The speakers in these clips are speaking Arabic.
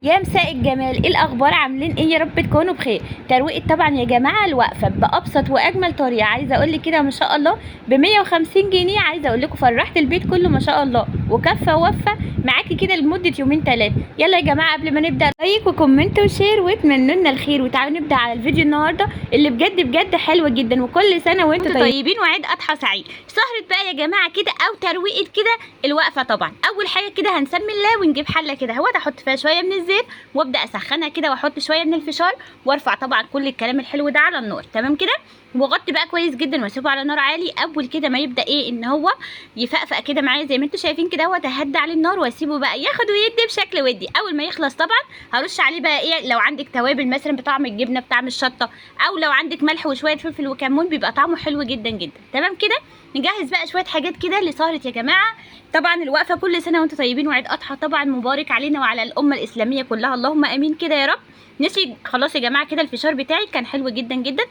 يا مساء الجمال، ايه الاخبار؟ عاملين ايه؟ يا رب تكونوا بخير. ترويقه طبعا يا جماعه الوقفه بابسط واجمل طريقه، عايزه اقول لك كده ما شاء الله ب 150 جنيه. عايزه اقول لكم فرحت البيت كله ما شاء الله، وكفه ووفه معاكي كده لمده يومين ثلاثه. يلا يا جماعه قبل ما نبدا لايك وكومنت وشير واتمنوا لنا الخير، وتعالوا نبدا على الفيديو النهارده اللي بجد بجد حلوه جدا. وكل سنه وانتم طيبين وعيد اضحى سعيد. سهره بقى يا جماعه كده او ترويقه كده الوقفه. طبعا اول حاجه كده هنسمي الله ونجيب حله كده اهوت، احط فيها شويه من الزيت وابدا اسخنها كده واحط شويه من الفشار وارفع طبعا كل الكلام الحلو ده على النار. تمام كده، واغطي بقى كويس جدا واسيبه على نار عالي. اول كده ما يبدا ايه ان هو يفقفق كده معايا زي ما انتم شايفين كده اهوت، اهدى عليه النار واسيبه بقى ياخد ويدي بشكل ودي. اول ما يخلص طبعا هرش عليه بقى ايه، لو عندك توابل مثلا بطعم الجبنه بطعم الشطه، او لو عندك ملح وشويه فلفل وكمون بيبقى طعمه حلو جدا جدا. تمام كده، نجهز بقى شويه حاجات كده لسهره يا جماعه. طبعا الوقفه كل سنه وانتم طيبين وعيد اضحى طبعا مبارك علينا وعلى الامه الاسلاميه كلها، اللهم امين كده يا رب. نسي خلاص يا جماعه كده الفشار بتاعي كان حلو جدا جدا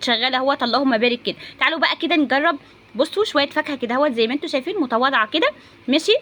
شغاله اهوت، اللهم بارك كده. تعالوا بقى كده نجرب. بصوا شويه فاكهه كده اهوت زي ما انتم شايفين متواضعه كده، ماشي.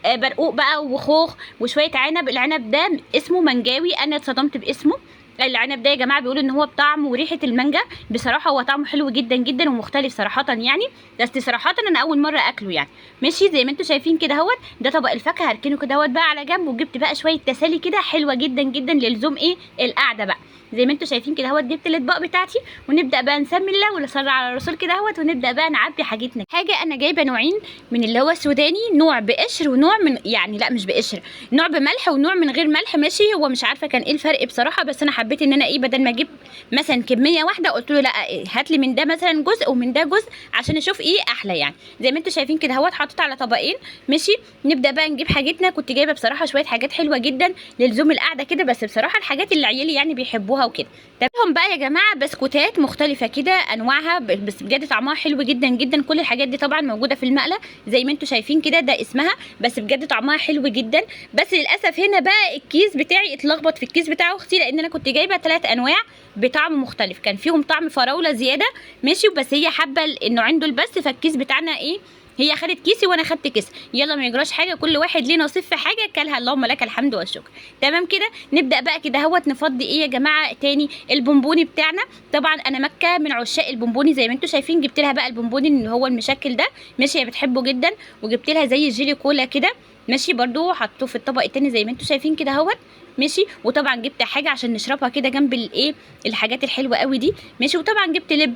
برقوق بقى وخوخ وشويه عنب. العنب ده اسمه منجاوي، انا اتصدمت باسمه. العنب ده يا جماعه بيقولوا ان هو بطعم وريحه المانجا، بصراحه هو طعمه حلو جدا جدا ومختلف صراحه يعني. بس صراحه انا اول مره اكله يعني، ماشي. زي ما انتم شايفين كده اهوت، ده طبق الفاكهه هركنه كده اهوت بقى على جنب. وجبت بقى شويه تسالي كده حلوه جدا جدا للزوم ايه القعده بقى. زي ما انتم شايفين كده اهوت جبت الاطباق بتاعتي، ونبدا بقى نسمي الله ونصلي على الرسول كده اهوت، ونبدا بقى نعبي حاجتنا. حاجه انا جايبه نوعين من اللي هو السوداني، نوع بقشر ونوع من يعني لا مش بقشر، نوع بملح ونوع من غير ملح، ماشي. هو مش عارفه كان ايه الفرق بصراحه، بس انا حبيت ان انا ايه بدل ما اجيب مثلا كميه واحده قلت له لا هات لي من ده مثلا جزء ومن ده جزء عشان اشوف ايه احلى يعني. زي ما انتم شايفين كده اهوت حطيت على طبقين، ماشي. نبدا بقى نجيب حاجتنا. كنت جايبه بصراحه شويه حاجات حلوه جدا للزوم القعده كده، بس بصراحه الحاجات اللي عيالي يعني بيحبوها وكده. تمام بقى يا جماعه بسكوتات مختلفه كده انواعها، بس بجد طعمها حلو جدا جدا. كل الحاجات دي طبعا موجوده في المقله زي ما انتم شايفين كده، ده اسمها، بس بجد طعمها حلو جدا. بس للاسف هنا بقى الكيس بتاعي اتلخبط في الكيس بتاع اختي، لان انا كنت جايبه 3 انواع بطعم مختلف، كان فيهم طعم فراوله زياده، ماشي. بس هي حابه النوعين دول بس، فالكيس بتاعنا ايه، هي خدت كيسي وانا خدت كيس. يلا ما يجراش حاجه، كل واحد ليه نصيب في حاجه كلها، اللهم لك الحمد والشكر. تمام كده، نبدا بقى كده اهوت نفضي ايه يا جماعه تاني البونبوني بتاعنا. طبعا انا مكه من عشاق البونبوني زي ما انتم شايفين، جبت لها بقى البونبوني اللي هو المشكل ده، ماشي، هي بتحبه جدا. وجبت لها زي جيلي كولا كده، ماشي، برضو حطوه في الطبق التاني زي ما انتم شايفين كده اهوت، ماشي. وطبعا جبت حاجه عشان نشربها كده جنب الايه الحاجات الحلوه قوي دي، ماشي. وطبعا جبت لب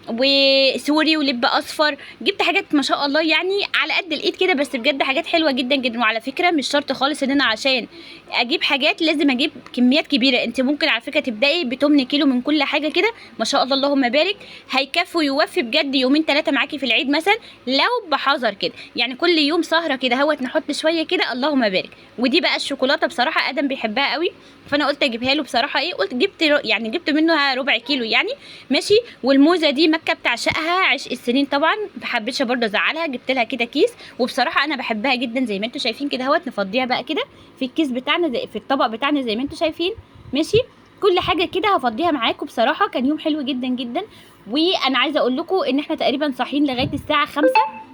وسوري ولب اصفر، جبت حاجات ما شاء الله يعني على قد الايد كده، بس بجد حاجات حلوه جدا جدا. وعلى فكره مش شرط خالص ان انا عشان اجيب حاجات لازم اجيب كميات كبيره، انت ممكن على فكره تبداي ب 8 كيلو من كل حاجه كده ما شاء الله اللهم بارك، هيكفي ويوفي بجد يومين 3 معاكي في العيد مثلا، لو بحذر كده يعني. كل يوم سهره كده اهوت نحط شويه كده اللهم بارك. ودي بقى الشوكولاته بصراحه ادم بيحبها قوي، فانا قلت اجيبها له بصراحه ايه، قلت جبت يعني جبت منها ربع كيلو يعني، ماشي. والموزه دي مكه بتعشقها عشق السنين طبعا، ما حبيتش برضه ازعلها، جبت لها كده كيس. وبصراحه انا بحبها جدا زي ما انتم شايفين كده اهوت، نفضيها بقى كده في الكيس بتاعنا زي في الطبق بتاعنا زي ما انتم شايفين، ماشي. كل حاجه كده هفضيها معاكم. بصراحه كان يوم حلو جدا جدا. وانا عايزه اقول لكم ان احنا تقريبا صاحيين لغايه الساعه 5،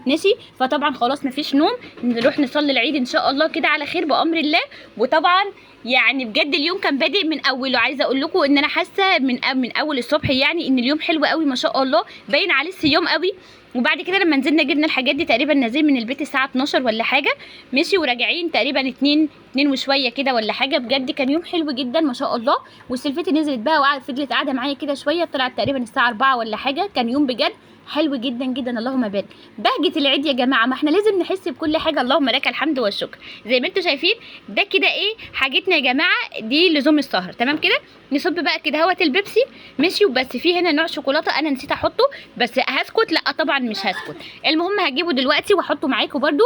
ماشي. فطبعا خلاص مفيش نوم، نروح نصلي العيد ان شاء الله كده على خير بامر الله. وطبعا يعني بجد اليوم كان بادئ من اوله. عايزه اقول لكم ان انا حاسه من اول الصبح يعني ان اليوم حلو قوي ما شاء الله، باين عليه الصيام قوي. وبعد كده لما نزلنا جبنا الحاجات دي تقريبا نازلين من البيت الساعه 12 ولا حاجه، ماشي. وراجعين تقريبا 2 وشويه كده ولا حاجه. بجد كان يوم حلو جدا ما شاء الله. والسلفتي نزلت بقى وقعدت فضلت قاعده معايا كده شويه، طلعت تقريبا الساعه 4 ولا حاجه. كان يوم بجد حلو جدا جدا، اللهم بارك. بهجه العيد يا جماعه، ما احنا لازم نحس بكل حاجه، اللهم لك الحمد والشكر. زي ما انتم شايفين ده كده ايه حاجتنا يا جماعه دي لزوم السهر. تمام كده، نصب بقى كده اهوت البيبسي، ماشي. وبس في هنا نوع شوكولاته انا نسيت احطه، بس هسكت، لا طبعا مش هسكت. المهم هجيبه دلوقتي واحطه معاكم برده.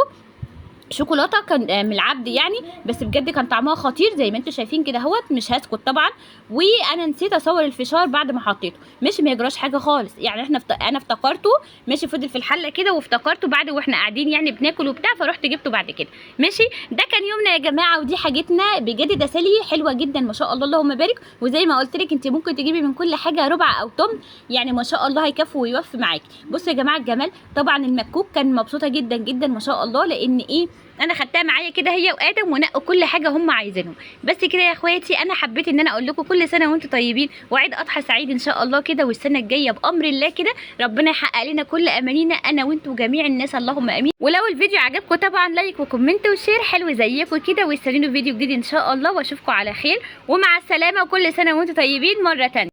شوكولاته كان من العبد يعني، بس بجد كان طعمها خطير زي ما انتم شايفين كده اهوت، مش هسكت طبعا. وانا نسيت اصور الفشار بعد ما حطيته، مش ما يجراش حاجه خالص يعني. انا افتكرته، ماشي، فضل في الحله كده وافتكرته بعد واحنا قاعدين يعني بناكل وبتاع، فرحت جبته بعد كده، ماشي. ده كان يومنا يا جماعه، ودي حاجتنا بجد تسالي حلوه جدا ما شاء الله اللهم بارك. وزي ما قلت لك انت ممكن تجيبي من كل حاجه ربع او تمن يعني ما شاء الله هيكفي ويوفي معاكي. بصوا يا جماعه الجمال، طبعا المكوك كان مبسوطه جدا جدا ما شاء الله، لان ايه انا خدتها معايا كده هي وادم، ونقوا كل حاجه هم عايزينهم. بس كده يا اخواتي انا حبيت ان انا اقول لكم كل سنه وانتم طيبين، وعيد اضحى سعيد ان شاء الله كده، والسنه الجايه بامر الله كده ربنا يحقق لنا كل امانينا انا وانتم وجميع الناس، اللهم امين. ولو الفيديو عجبكم طبعا لايك وكومنت وشير حلو زيكم كده، واستنونوا فيديو جديد ان شاء الله، واشوفكم على خير ومع السلامه، وكل سنه وانتم طيبين مره تانية.